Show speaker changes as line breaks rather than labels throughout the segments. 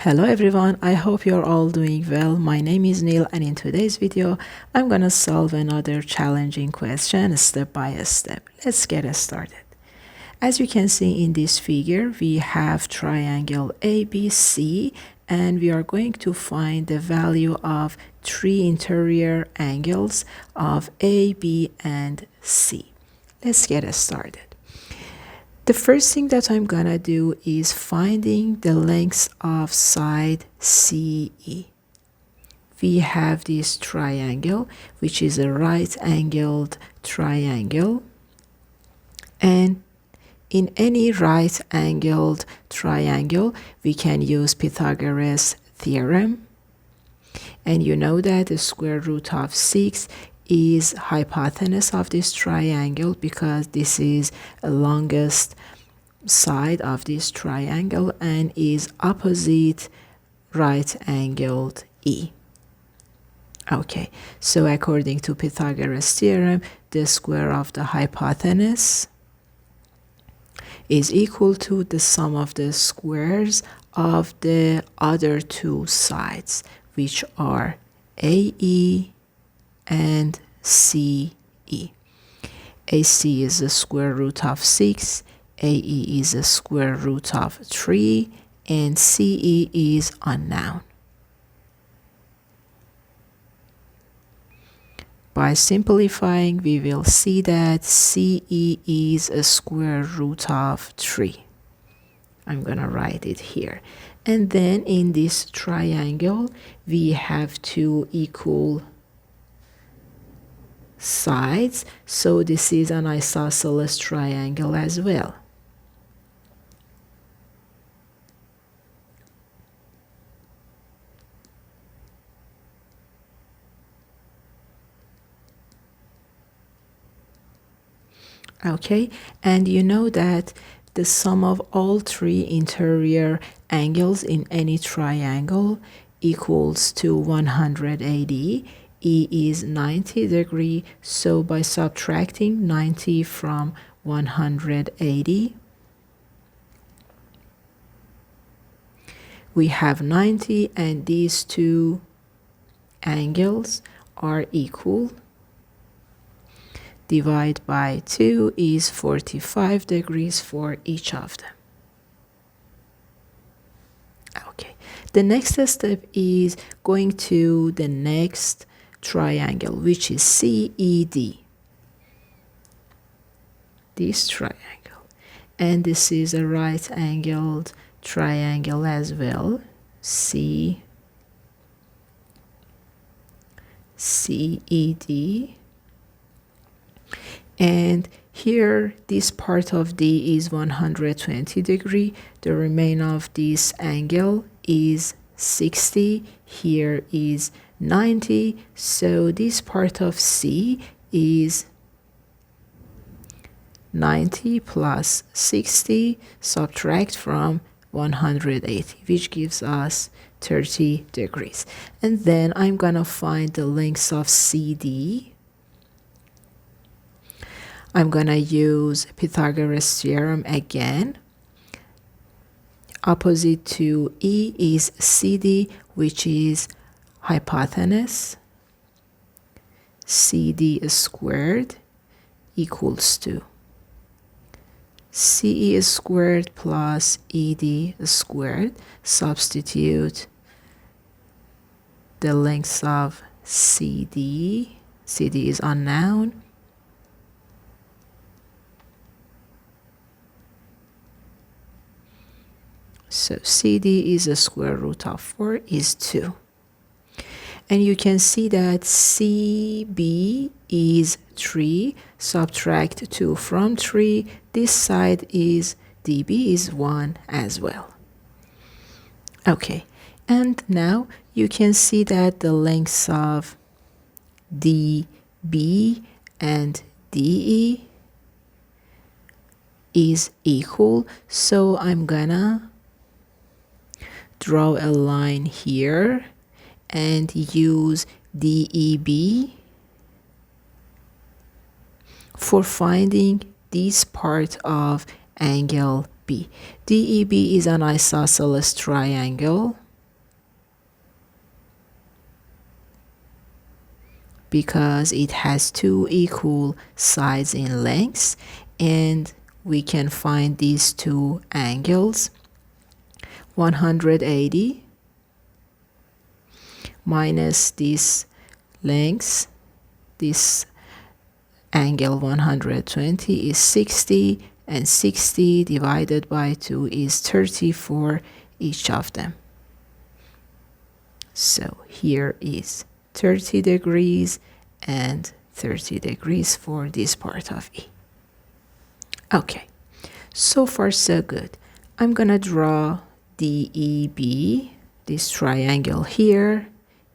Hello everyone, I hope you're all doing well. My name is Neil and in today's video, I'm gonna solve another challenging question step by step. Let's get started. As you can see in this figure, we have triangle ABC and we are going to find the value of three interior angles of A, B, and C. Let's get started. The first thing that I'm gonna do is finding the lengths of side CE. We have this triangle, which is a right-angled triangle, and in any right-angled triangle, we can use Pythagorean theorem, and you know that the square root of 6 is hypotenuse of this triangle because this is the longest side of this triangle and is opposite right angled E. Okay, so according to Pythagoras theorem, the square of the hypotenuse is equal to the sum of the squares of the other two sides, which are AE and CE. AC is the square root of 6, AE is the square root of 3, and CE is unknown. By simplifying, we will see that CE is a square root of 3. I'm going to write it here. And then in this triangle, we have two equal sides, so this is an isosceles triangle as well. Okay, and you know that the sum of all three interior angles in any triangle equals to 180. E is 90 degrees, so by subtracting 90 from 180, we have 90, and these two angles are equal. Divide by 2 is 45 degrees for each of them. Okay, the next step is going to the next triangle, which is CED. This triangle. And this is a right-angled triangle as well. CED. And here this part of D is 120 degrees. The remainder of this angle is 60. Here is 90. So this part of C is 90 plus 60 subtract from 180, which gives us 30 degrees. And then I'm gonna find the lengths of CD. I'm gonna use Pythagoras theorem again. Opposite to E is CD, which is hypotenuse. CD squared equals to CE squared plus ED squared. Substitute the lengths of CD. CD is unknown. So CD is the square root of 4 is 2. And you can see that CB is 3. Subtract 2 from 3. This side is DB is 1 as well. Okay, and now you can see that the lengths of DB and DE is equal. So I'm gonna draw a line here and use DEB for finding this part of angle B. DEB is an isosceles triangle because it has two equal sides in lengths, and we can find these two angles. 180 minus this length, this angle 120 is 60, and 60 divided by 2 is 30 for each of them. So here is 30 degrees and 30 degrees for this part of E. Okay, so far so good. I'm gonna draw DEB, this triangle here,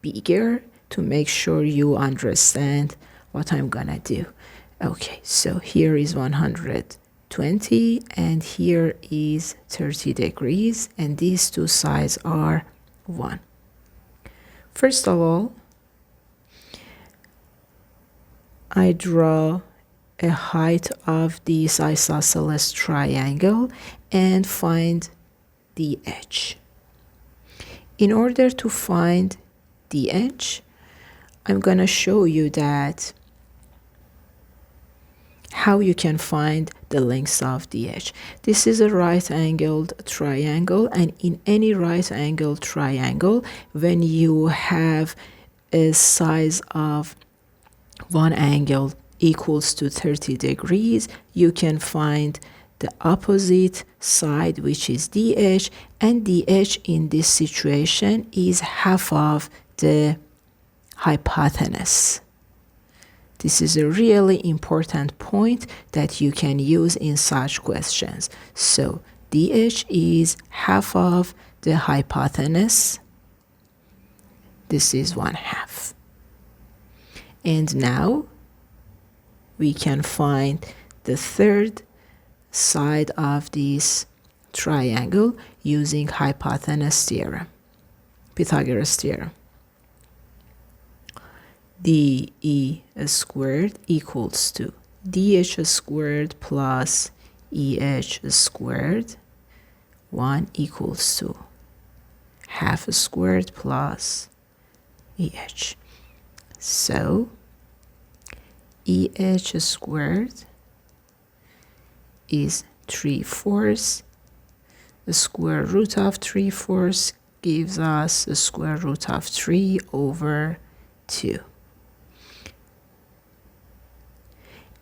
bigger to make sure you understand what I'm gonna do. Okay, so here is 120 and here is 30 degrees, and these two sides are 1. First of all, I draw a height of this isosceles triangle and find the edge. In order to find the edge, I'm going to show you that how you can find the length of the edge. This is a right-angled triangle, and in any right-angled triangle, when you have a size of one angle equals to 30 degrees, you can find the opposite side, which is the edge, and the edge in this situation is half of the hypotenuse. This is a really important point that you can use in such questions. So the edge is half of the hypotenuse. This is 1/2. And now we can find the third side of this triangle using hypotenuse theorem, Pythagorean theorem. DE squared equals to DH squared plus EH squared. 1 equals to half squared plus EH. So EH squared is 3/4. The square root of 3/4 gives us the square root of 3/2.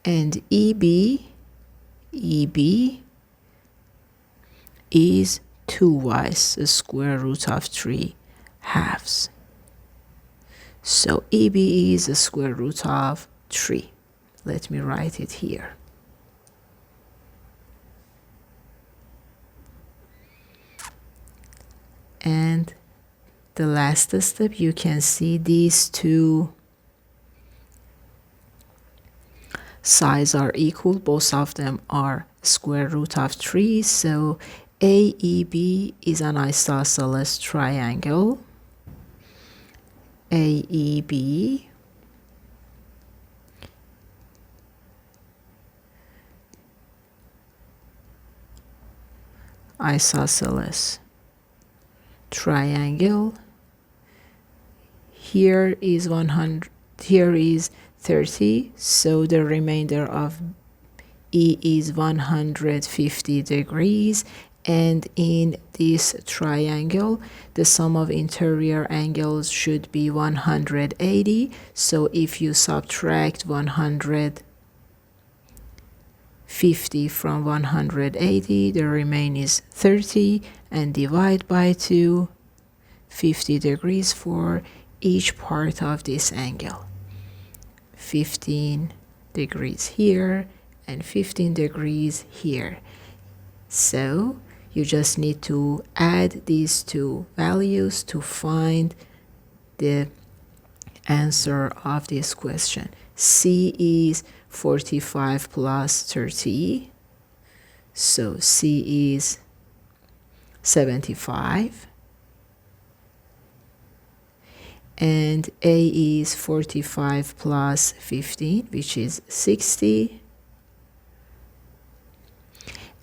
And EB is 2y, the square root of 3/2. So EB is the square root of 3. Let me write it here. And the last step, you can see these two sides are equal. Both of them are square root of 3. So AEB is an isosceles triangle. AEB isosceles triangle. Here is 100, here is 30, so the remainder of E is 150 degrees, and in this triangle the sum of interior angles should be 180. So if you subtract 150 from 180, the remaining is 30, and divide by 2, 50 degrees for each part of this angle. 15 degrees here and 15 degrees here. So you just need to add these two values to find the answer of this question. C is 45 plus 30. So C is 75. And A is 45 plus 15, which is 60.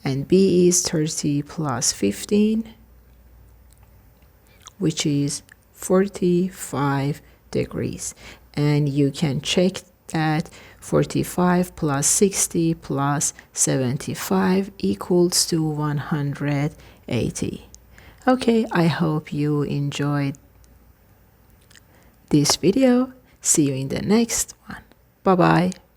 And B is 30 plus 15, which is 45 degrees. and you can check that 45 plus 60 plus 75 equals to 180. Okay, I hope you enjoyed this video. See you in the next one. Bye bye.